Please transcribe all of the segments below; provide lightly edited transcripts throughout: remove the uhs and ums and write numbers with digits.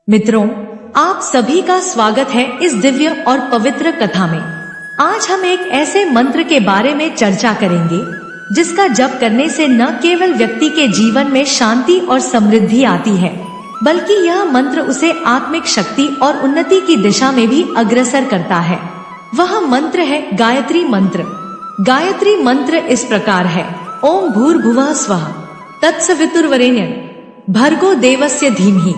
मित्रों, आप सभी का स्वागत है इस दिव्य और पवित्र कथा में। आज हम एक ऐसे मंत्र के बारे में चर्चा करेंगे जिसका जप करने से न केवल व्यक्ति के जीवन में शांति और समृद्धि आती है, बल्कि यह मंत्र उसे आत्मिक शक्ति और उन्नति की दिशा में भी अग्रसर करता है। वह मंत्र है गायत्री मंत्र। गायत्री मंत्र इस प्रकार है: ओम भूर्भुवः स्वः तत्सवितुर्वरेण्यं भर्गो देवस्य धीमहि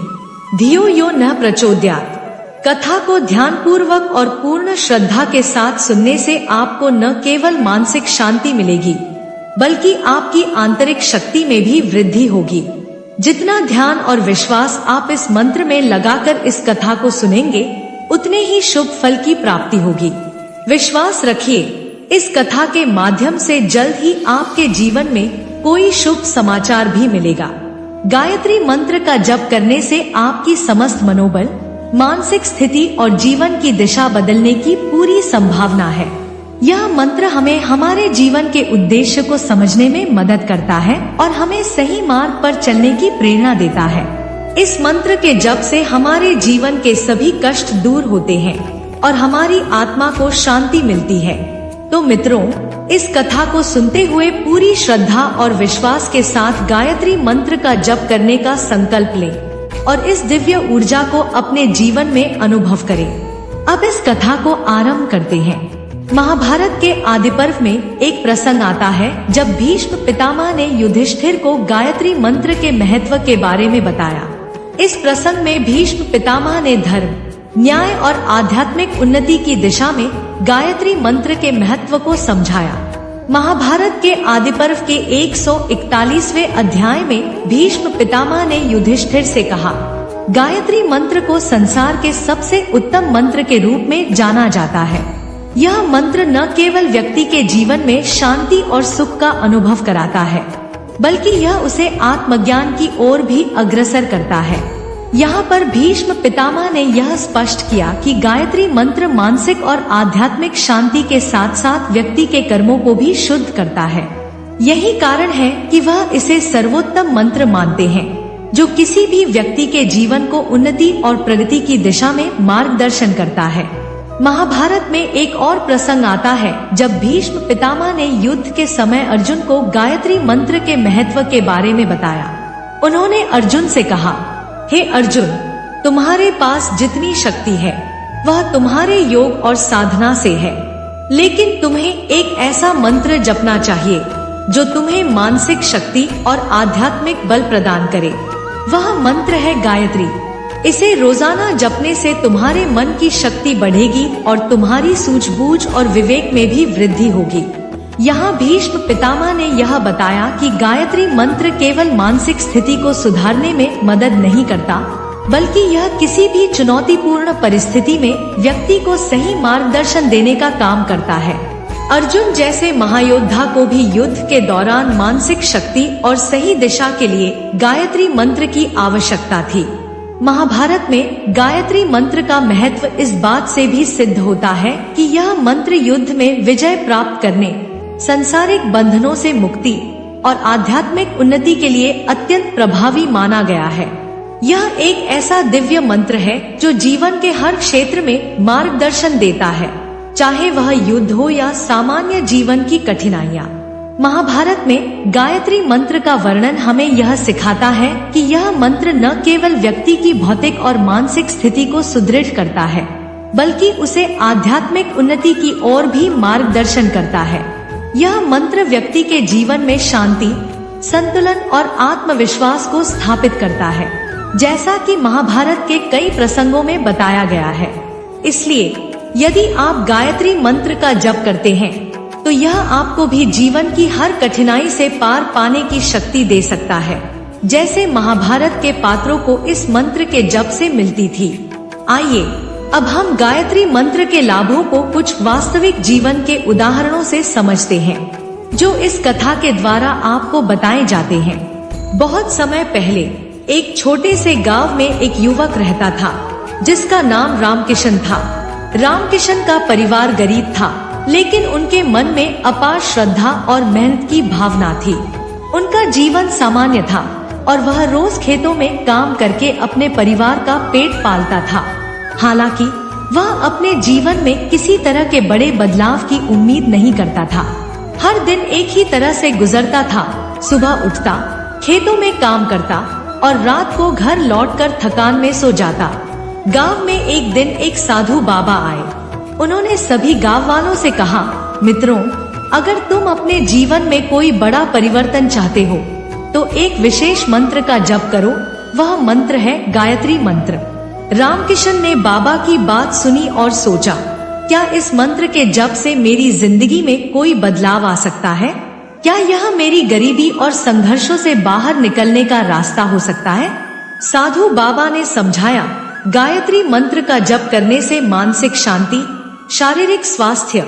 धियो यो न प्रचोदयात्। कथा को ध्यान पूर्वक और पूर्ण श्रद्धा के साथ सुनने से आपको न केवल मानसिक शांति मिलेगी, बल्कि आपकी आंतरिक शक्ति में भी वृद्धि होगी। जितना ध्यान और विश्वास आप इस मंत्र में लगाकर इस कथा को सुनेंगे, उतने ही शुभ फल की प्राप्ति होगी। विश्वास रखिए, इस कथा के माध्यम से जल्द ही आपके जीवन में कोई शुभ समाचार भी मिलेगा। गायत्री मंत्र का जप करने से आपकी समस्त मनोबल, मानसिक स्थिति और जीवन की दिशा बदलने की पूरी संभावना है। यह मंत्र हमें हमारे जीवन के उद्देश्य को समझने में मदद करता है और हमें सही मार्ग पर चलने की प्रेरणा देता है। इस मंत्र के जप से हमारे जीवन के सभी कष्ट दूर होते हैं और हमारी आत्मा को शांति मिलती है। तो मित्रों, इस कथा को सुनते हुए पूरी श्रद्धा और विश्वास के साथ गायत्री मंत्र का जप करने का संकल्प लें और इस दिव्य ऊर्जा को अपने जीवन में अनुभव करें। अब इस कथा को आरंभ करते हैं। महाभारत के आदि पर्व में एक प्रसंग आता है जब भीष्म पितामह ने युधिष्ठिर को गायत्री मंत्र के महत्व के बारे में बताया। इस प्रसंग में भीष्म पितामह ने धर्म, न्याय और आध्यात्मिक उन्नति की दिशा में गायत्री मंत्र के महत्व को समझाया। महाभारत के आदि पर्व के 141वें अध्याय में भीष्म पितामह ने युधिष्ठिर से कहा, गायत्री मंत्र को संसार के सबसे उत्तम मंत्र के रूप में जाना जाता है। यह मंत्र न केवल व्यक्ति के जीवन में शांति और सुख का अनुभव कराता है, बल्कि यह उसे आत्मज्ञान की ओर भी अग्रसर करता है। यहाँ पर भीष्म पितामह ने यह स्पष्ट किया कि गायत्री मंत्र मानसिक और आध्यात्मिक शांति के साथ साथ व्यक्ति के कर्मों को भी शुद्ध करता है। यही कारण है कि वह इसे सर्वोत्तम मंत्र मानते हैं, जो किसी भी व्यक्ति के जीवन को उन्नति और प्रगति की दिशा में मार्गदर्शन करता है। महाभारत में एक और प्रसंग आता है जब भीष्म पितामह ने युद्ध के समय अर्जुन को गायत्री मंत्र के महत्व के बारे में बताया। उन्होंने अर्जुन से कहा, हे अर्जुन, तुम्हारे पास जितनी शक्ति है वह तुम्हारे योग और साधना से है, लेकिन तुम्हें एक ऐसा मंत्र जपना चाहिए जो तुम्हें मानसिक शक्ति और आध्यात्मिक बल प्रदान करे। वह मंत्र है गायत्री। इसे रोजाना जपने से तुम्हारे मन की शक्ति बढ़ेगी और तुम्हारी सूझबूझ और विवेक में भी वृद्धि होगी। यहाँ भीष्म पितामह ने यह बताया कि गायत्री मंत्र केवल मानसिक स्थिति को सुधारने में मदद नहीं करता, बल्कि यह किसी भी चुनौतीपूर्ण परिस्थिति में व्यक्ति को सही मार्गदर्शन देने का काम करता है। अर्जुन जैसे महायोद्धा को भी युद्ध के दौरान मानसिक शक्ति और सही दिशा के लिए गायत्री मंत्र की आवश्यकता थी। महाभारत में गायत्री मंत्र का महत्व इस बात से भी सिद्ध होता है कि यह मंत्र युद्ध में विजय प्राप्त करने, संसारिक बंधनों से मुक्ति और आध्यात्मिक उन्नति के लिए अत्यंत प्रभावी माना गया है। यह एक ऐसा दिव्य मंत्र है जो जीवन के हर क्षेत्र में मार्गदर्शन देता है, चाहे वह युद्ध हो या सामान्य जीवन की कठिनाइयाँ। महाभारत में गायत्री मंत्र का वर्णन हमें यह सिखाता है कि यह मंत्र न केवल व्यक्ति की भौतिक और मानसिक स्थिति को सुदृढ़ करता है, बल्कि उसे आध्यात्मिक उन्नति की ओर भी मार्गदर्शन करता है। यह मंत्र व्यक्ति के जीवन में शांति, संतुलन और आत्मविश्वास को स्थापित करता है, जैसा कि महाभारत के कई प्रसंगों में बताया गया है। इसलिए यदि आप गायत्री मंत्र का जप करते हैं तो यह आपको भी जीवन की हर कठिनाई से पार पाने की शक्ति दे सकता है, जैसे महाभारत के पात्रों को इस मंत्र के जप से मिलती थी। आइए अब हम गायत्री मंत्र के लाभों को कुछ वास्तविक जीवन के उदाहरणों से समझते हैं, जो इस कथा के द्वारा आपको बताए जाते हैं। बहुत समय पहले एक छोटे से गांव में एक युवक रहता था जिसका नाम रामकिशन था। रामकिशन का परिवार गरीब था, लेकिन उनके मन में अपार श्रद्धा और मेहनत की भावना थी। उनका जीवन सामान्य था, और वह रोज खेतों में काम करके अपने परिवार का पेट पालता था। हालांकि वह अपने जीवन में किसी तरह के बड़े बदलाव की उम्मीद नहीं करता था। हर दिन एक ही तरह से गुजरता था। सुबह उठता, खेतों में काम करता और रात को घर लौटकर थकान में सो जाता। गांव में एक दिन एक साधु बाबा आए। उन्होंने सभी गांव वालों से कहा, मित्रों, अगर तुम अपने जीवन में कोई बड़ा परिवर्तन चाहते हो तो एक विशेष मंत्र का जप करो। वह मंत्र है गायत्री मंत्र। रामकिशन ने बाबा की बात सुनी और सोचा, क्या इस मंत्र के जप से मेरी जिंदगी में कोई बदलाव आ सकता है? क्या यह मेरी गरीबी और संघर्षों से बाहर निकलने का रास्ता हो सकता है? साधु बाबा ने समझाया, गायत्री मंत्र का जप करने से मानसिक शांति, शारीरिक स्वास्थ्य,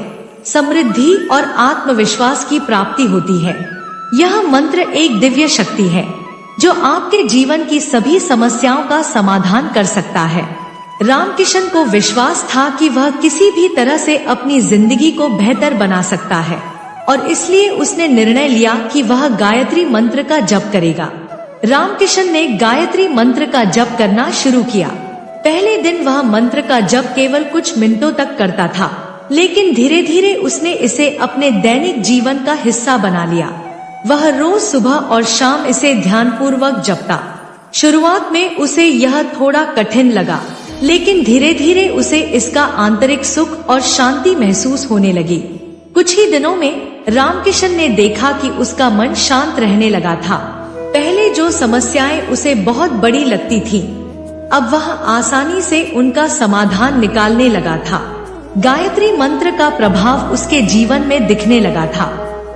समृद्धि और आत्मविश्वास की प्राप्ति होती है। यह मंत्र एक दिव्य शक्ति है जो आपके जीवन की सभी समस्याओं का समाधान कर सकता है। रामकिशन को विश्वास था कि वह किसी भी तरह से अपनी जिंदगी को बेहतर बना सकता है और इसलिए उसने निर्णय लिया कि वह गायत्री मंत्र का जप करेगा। रामकिशन ने गायत्री मंत्र का जप करना शुरू किया। पहले दिन वह मंत्र का जप केवल कुछ मिनटों तक करता था, लेकिन धीरे धीरे उसने इसे अपने दैनिक जीवन का हिस्सा बना लिया। वह रोज सुबह और शाम इसे ध्यानपूर्वक जपता। शुरुआत में उसे यह थोड़ा कठिन लगा, लेकिन धीरे धीरे उसे इसका आंतरिक सुख और शांति महसूस होने लगी। कुछ ही दिनों में रामकिशन ने देखा कि उसका मन शांत रहने लगा था। पहले जो समस्याएं उसे बहुत बड़ी लगती थीं, अब वह आसानी से उनका समाधान निकालने लगा था। गायत्री मंत्र का प्रभाव उसके जीवन में दिखने लगा था।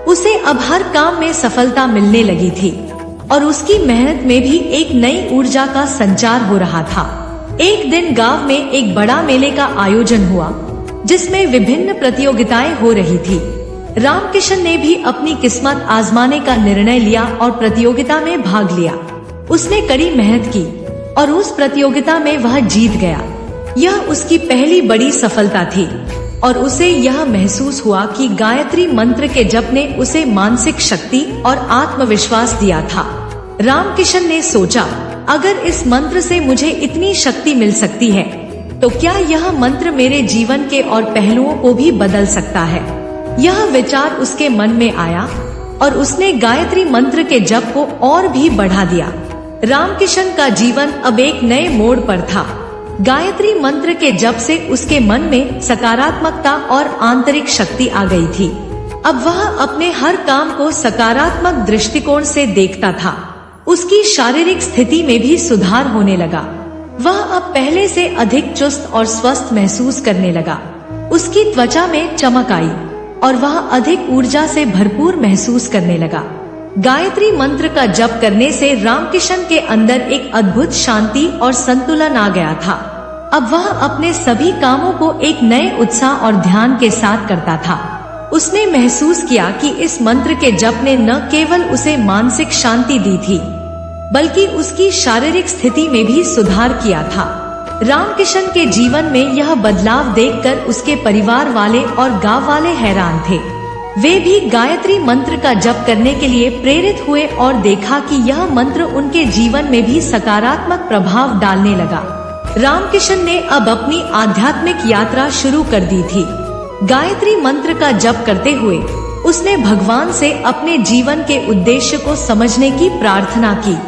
उसे अब हर काम में सफलता मिलने लगी थी और उसकी मेहनत में भी एक नई ऊर्जा का संचार हो रहा था। एक दिन गांव में एक बड़ा मेले का आयोजन हुआ, जिसमें विभिन्न प्रतियोगिताएं हो रही थी। रामकिशन ने भी अपनी किस्मत आजमाने का निर्णय लिया और प्रतियोगिता में भाग लिया। उसने कड़ी मेहनत की और उस प्रतियोगिता में वह जीत गया। यह उसकी पहली बड़ी सफलता थी और उसे यह महसूस हुआ कि गायत्री मंत्र के जप ने उसे मानसिक शक्ति और आत्मविश्वास दिया था। रामकिशन ने सोचा, अगर इस मंत्र से मुझे इतनी शक्ति मिल सकती है, तो क्या यह मंत्र मेरे जीवन के और पहलुओं को भी बदल सकता है? यह विचार उसके मन में आया और उसने गायत्री मंत्र के जप को और भी बढ़ा दिया। रामकिशन का जीवन अब एक नए मोड़ पर था। गायत्री मंत्र के जप से उसके मन में सकारात्मकता और आंतरिक शक्ति आ गई थी। अब वह अपने हर काम को सकारात्मक दृष्टिकोण से देखता था। उसकी शारीरिक स्थिति में भी सुधार होने लगा। वह अब पहले से अधिक चुस्त और स्वस्थ महसूस करने लगा। उसकी त्वचा में चमक आई और वह अधिक ऊर्जा से भरपूर महसूस करने लगा। गायत्री मंत्र का जप करने से रामकिशन के अंदर एक अद्भुत शांति और संतुलन आ गया था। अब वह अपने सभी कामों को एक नए उत्साह और ध्यान के साथ करता था। उसने महसूस किया कि इस मंत्र के जप ने न केवल उसे मानसिक शांति दी थी, बल्कि उसकी शारीरिक स्थिति में भी सुधार किया था। रामकिशन के जीवन में यह बदलाव देखकर उसके परिवार वाले और गांव वाले हैरान थे। वे भी गायत्री मंत्र का जप करने के लिए प्रेरित हुए और देखा कि यह मंत्र उनके जीवन में भी सकारात्मक प्रभाव डालने लगा। रामकिशन ने अब अपनी आध्यात्मिक यात्रा शुरू कर दी थी। गायत्री मंत्र का जप करते हुए उसने भगवान से अपने जीवन के उद्देश्य को समझने की प्रार्थना की।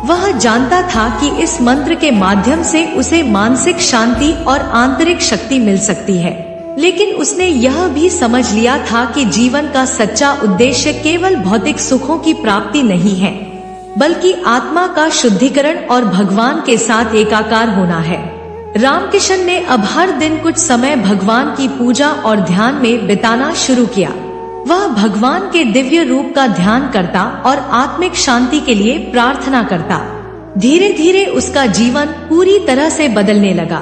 वह जानता था कि इस मंत्र के माध्यम से उसे मानसिक शांति और आंतरिक शक्ति मिल सकती है, लेकिन उसने यह भी समझ लिया था कि जीवन का सच्चा उद्देश्य केवल भौतिक सुखों की प्राप्ति नहीं है, बल्कि आत्मा का शुद्धिकरण और भगवान के साथ एकाकार होना है। रामकिशन ने अब हर दिन कुछ समय भगवान की पूजा और ध्यान में बिताना शुरू किया। वह भगवान के दिव्य रूप का ध्यान करता और आत्मिक शांति के लिए प्रार्थना करता। धीरे धीरे उसका जीवन पूरी तरह से बदलने लगा।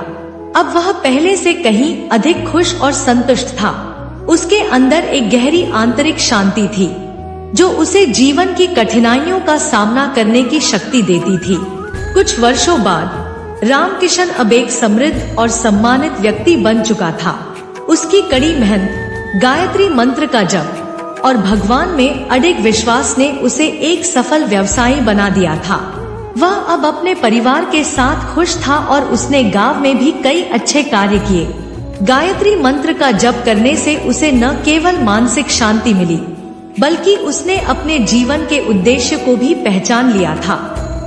अब वह पहले से कहीं अधिक खुश और संतुष्ट था। उसके अंदर एक गहरी आंतरिक शांति थी, जो उसे जीवन की कठिनाइयों का सामना करने की शक्ति देती थी। कुछ वर्षों बाद रामकिशन अब एक समृद्ध और सम्मानित व्यक्ति बन चुका था। उसकी कड़ी मेहनत, गायत्री मंत्र का जप और भगवान में अडिग विश्वास ने उसे एक सफल व्यवसायी बना दिया था। वह अब अपने परिवार के साथ खुश था और उसने गांव में भी कई अच्छे कार्य किए। गायत्री मंत्र का जप करने से उसे न केवल मानसिक शांति मिली, बल्कि उसने अपने जीवन के उद्देश्य को भी पहचान लिया था।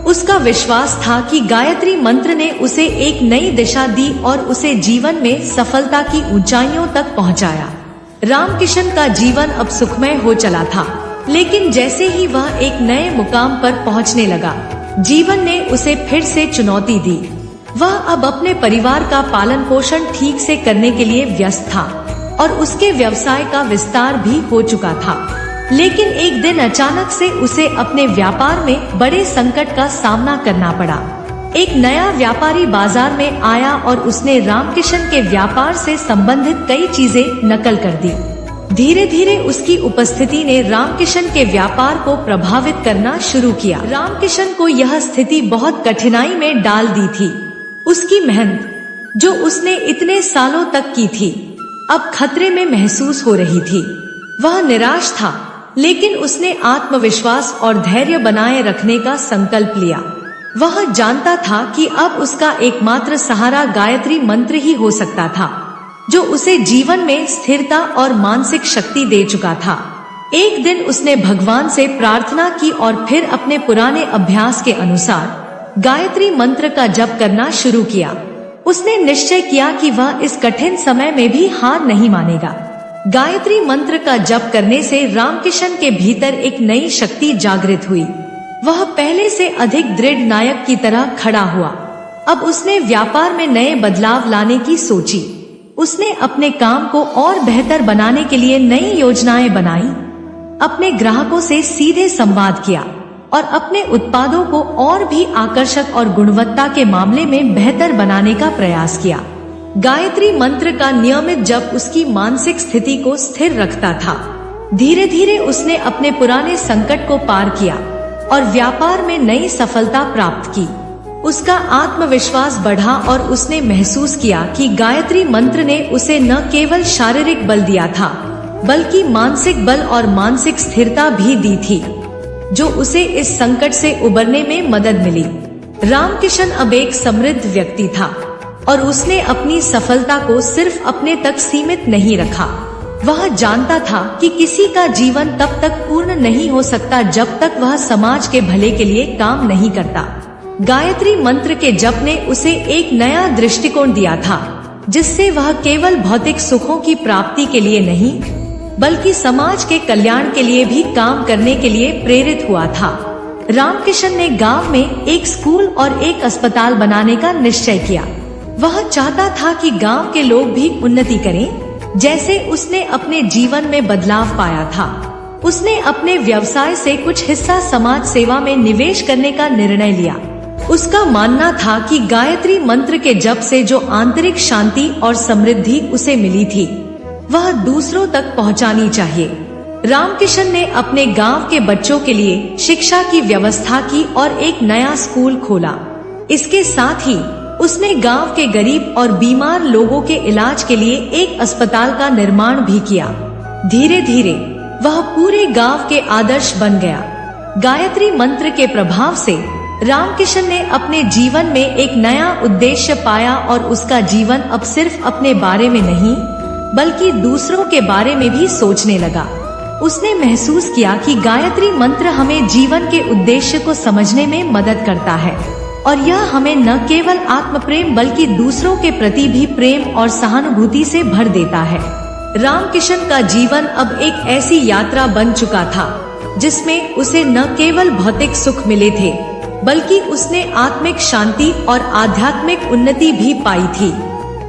उसका विश्वास था कि गायत्री मंत्र ने उसे एक नई दिशा दी और उसे जीवन में सफलता की ऊंचाइयों तक पहुंचाया। रामकिशन का जीवन अब सुखमय हो चला था, लेकिन जैसे ही वह एक नए मुकाम पर पहुंचने लगा, जीवन ने उसे फिर से चुनौती दी। वह अब अपने परिवार का पालन पोषण ठीक से करने के लिए व्यस्त था और उसके व्यवसाय का विस्तार भी हो चुका था। लेकिन एक दिन अचानक से उसे अपने व्यापार में बड़े संकट का सामना करना पड़ा। एक नया व्यापारी बाजार में आया और उसने रामकिशन के व्यापार से संबंधित कई चीजें नकल कर दी। धीरे धीरे उसकी उपस्थिति ने रामकिशन के व्यापार को प्रभावित करना शुरू किया। रामकिशन को यह स्थिति बहुत कठिनाई में डाल दी थी। उसकी मेहनत जो उसने इतने सालों तक की थी, अब खतरे में महसूस हो रही थी। वह निराश था, लेकिन उसने आत्मविश्वास और धैर्य बनाए रखने का संकल्प लिया। वह जानता था कि अब उसका एकमात्र सहारा गायत्री मंत्र ही हो सकता था, जो उसे जीवन में स्थिरता और मानसिक शक्ति दे चुका था। एक दिन उसने भगवान से प्रार्थना की और फिर अपने पुराने अभ्यास के अनुसार गायत्री मंत्र का जप करना शुरू किया। उसने निश्चय किया कि वह इस कठिन समय में भी हार नहीं मानेगा। गायत्री मंत्र का जप करने से रामकिशन के भीतर एक नई शक्ति जागृत हुई। वह पहले से अधिक दृढ़ नायक की तरह खड़ा हुआ। अब उसने व्यापार में नए बदलाव लाने की सोची। उसने अपने काम को और बेहतर बनाने के लिए नई योजनाएं बनाई, अपने ग्राहकों से सीधे संवाद किया और अपने उत्पादों को और भी आकर्षक और गुणवत्ता के मामले में बेहतर बनाने का प्रयास किया। गायत्री मंत्र का नियमित जप उसकी मानसिक स्थिति को स्थिर रखता था। धीरे धीरे उसने अपने पुराने संकट को पार किया और व्यापार में नई सफलता प्राप्त की। उसका आत्मविश्वास बढ़ा और उसने महसूस किया कि गायत्री मंत्र ने उसे न केवल शारीरिक बल दिया था, बल्कि मानसिक बल और मानसिक स्थिरता भी दी थी, जो उसे इस संकट से उबरने में मदद मिली। रामकिशन अब एक समृद्ध व्यक्ति था और उसने अपनी सफलता को सिर्फ अपने तक सीमित नहीं रखा। वह जानता था कि किसी का जीवन तब तक पूर्ण नहीं हो सकता जब तक वह समाज के भले के लिए काम नहीं करता। गायत्री मंत्र के जप ने उसे एक नया दृष्टिकोण दिया था, जिससे वह केवल भौतिक सुखों की प्राप्ति के लिए नहीं, बल्कि समाज के कल्याण के लिए भी काम करने के लिए प्रेरित हुआ था। रामकिशन ने गांव में एक स्कूल और एक अस्पताल बनाने का निश्चय किया। वह चाहता था कि गांव के लोग भी उन्नति करें, जैसे उसने अपने जीवन में बदलाव पाया था। उसने अपने व्यवसाय से कुछ हिस्सा समाज सेवा में निवेश करने का निर्णय लिया। उसका मानना था कि गायत्री मंत्र के जप से जो आंतरिक शांति और समृद्धि उसे मिली थी, वह दूसरों तक पहुंचानी चाहिए। रामकिशन ने अपने गांव के बच्चों के लिए शिक्षा की व्यवस्था की और एक नया स्कूल खोला। इसके साथ ही उसने गांव के गरीब और बीमार लोगों के इलाज के लिए एक अस्पताल का निर्माण भी किया। धीरे धीरे वह पूरे गांव के आदर्श बन गया। गायत्री मंत्र के प्रभाव से रामकिशन ने अपने जीवन में एक नया उद्देश्य पाया और उसका जीवन अब सिर्फ अपने बारे में नहीं, बल्कि दूसरों के बारे में भी सोचने लगा। उसने महसूस किया कि गायत्री मंत्र हमें जीवन के उद्देश्य को समझने में मदद करता है और यह हमें न केवल आत्म प्रेम बल्कि दूसरों के प्रति भी प्रेम और सहानुभूति से भर देता है। रामकिशन का जीवन अब एक ऐसी यात्रा बन चुका था, जिसमें उसे न केवल भौतिक सुख मिले थे, बल्कि उसने आत्मिक शांति और आध्यात्मिक उन्नति भी पाई थी।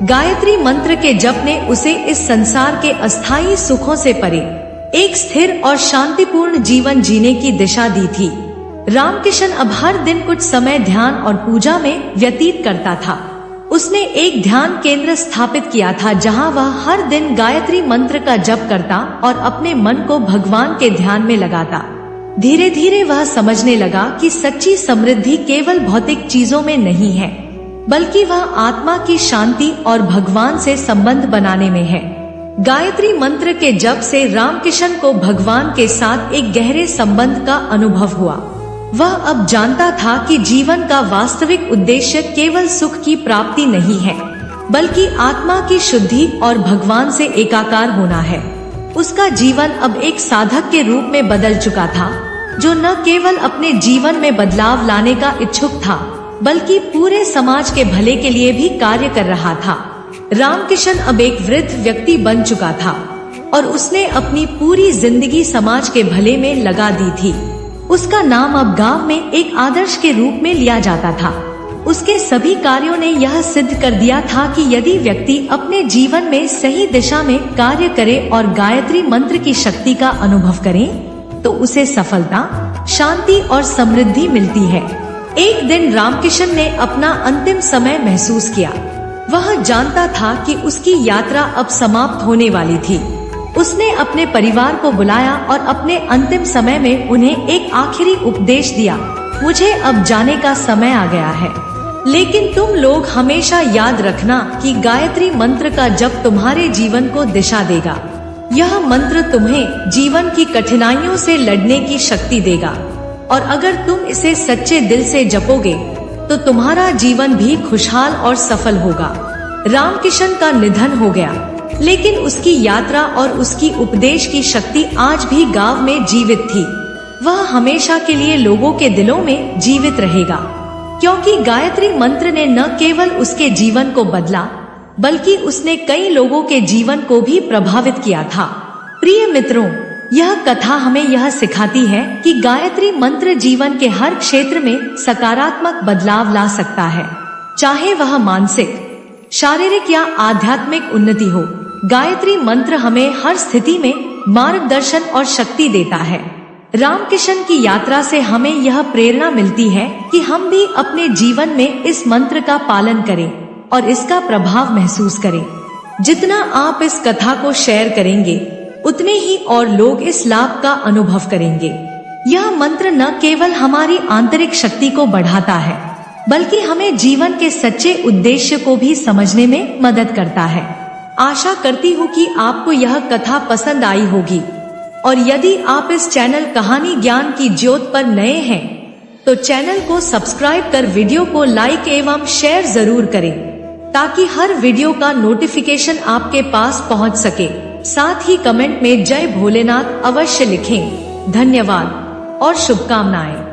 गायत्री मंत्र के जप ने उसे इस संसार के अस्थायी सुखों से परे एक स्थिर और शांतिपूर्ण जीवन जीने की दिशा दी थी। रामकिशन अब हर दिन कुछ समय ध्यान और पूजा में व्यतीत करता था। उसने एक ध्यान केंद्र स्थापित किया था, जहां वह हर दिन गायत्री मंत्र का जप करता और अपने मन को भगवान के ध्यान में लगाता। धीरे धीरे वह समझने लगा कि सच्ची समृद्धि केवल भौतिक चीजों में नहीं है, बल्कि वह आत्मा की शांति और भगवान से संबंध बनाने में है। गायत्री मंत्र के जप से रामकिशन को भगवान के साथ एक गहरे संबंध का अनुभव हुआ। वह अब जानता था कि जीवन का वास्तविक उद्देश्य केवल सुख की प्राप्ति नहीं है, बल्कि आत्मा की शुद्धि और भगवान से एकाकार होना है। उसका जीवन अब एक साधक के रूप में बदल चुका था, जो न केवल अपने जीवन में बदलाव लाने का इच्छुक था, बल्कि पूरे समाज के भले के लिए भी कार्य कर रहा था। रामकिशन अब एक वृद्ध व्यक्ति बन चुका था और उसने अपनी पूरी जिंदगी समाज के भले में लगा दी थी। उसका नाम अब गांव में एक आदर्श के रूप में लिया जाता था। उसके सभी कार्यों ने यह सिद्ध कर दिया था कि यदि व्यक्ति अपने जीवन में सही दिशा में कार्य करे और गायत्री मंत्र की शक्ति का अनुभव करे, तो उसे सफलता, शांति और समृद्धि मिलती है। एक दिन रामकिशन ने अपना अंतिम समय महसूस किया। वह जानता था कि उसकी यात्रा अब समाप्त होने वाली थी। उसने अपने परिवार को बुलाया और अपने अंतिम समय में उन्हें एक आखिरी उपदेश दिया। मुझे अब जाने का समय आ गया है, लेकिन तुम लोग हमेशा याद रखना कि गायत्री मंत्र का जप तुम्हारे जीवन को दिशा देगा। यह मंत्र तुम्हें जीवन की कठिनाइयों से लड़ने की शक्ति देगा, और अगर तुम इसे सच्चे दिल से जपोगे तो तुम्हारा जीवन भी खुशहाल और सफल होगा। रामकिशन का निधन हो गया, लेकिन उसकी यात्रा और उसकी उपदेश की शक्ति आज भी गांव में जीवित थी। वह हमेशा के लिए लोगों के दिलों में जीवित रहेगा, क्योंकि गायत्री मंत्र ने न केवल उसके जीवन को बदला, बल्कि उसने कई लोगों के जीवन को भी प्रभावित किया था। प्रिय मित्रों, यह कथा हमें यह सिखाती है कि गायत्री मंत्र जीवन के हर क्षेत्र में सकारात्मक बदलाव ला सकता है, चाहे वह मानसिक, शारीरिक या आध्यात्मिक उन्नति हो। गायत्री मंत्र हमें हर स्थिति में मार्गदर्शन और शक्ति देता है। रामकिशन की यात्रा से हमें यह प्रेरणा मिलती है कि हम भी अपने जीवन में इस मंत्र का पालन करें और इसका प्रभाव महसूस करें। जितना आप इस कथा को शेयर करेंगे, उतने ही और लोग इस लाभ का अनुभव करेंगे। यह मंत्र न केवल हमारी आंतरिक शक्ति को बढ़ाता है, बल्कि हमें जीवन के सच्चे उद्देश्य को भी समझने में मदद करता है। आशा करती हूँ कि आपको यह कथा पसंद आई होगी, और यदि आप इस चैनल कहानी ज्ञान की ज्योत पर नए हैं, तो चैनल को सब्सक्राइब कर वीडियो को लाइक एवं शेयर जरूर करें, ताकि हर वीडियो का नोटिफिकेशन आपके पास पहुंच सके। साथ ही कमेंट में जय भोलेनाथ अवश्य लिखें। धन्यवाद और शुभकामनाएं।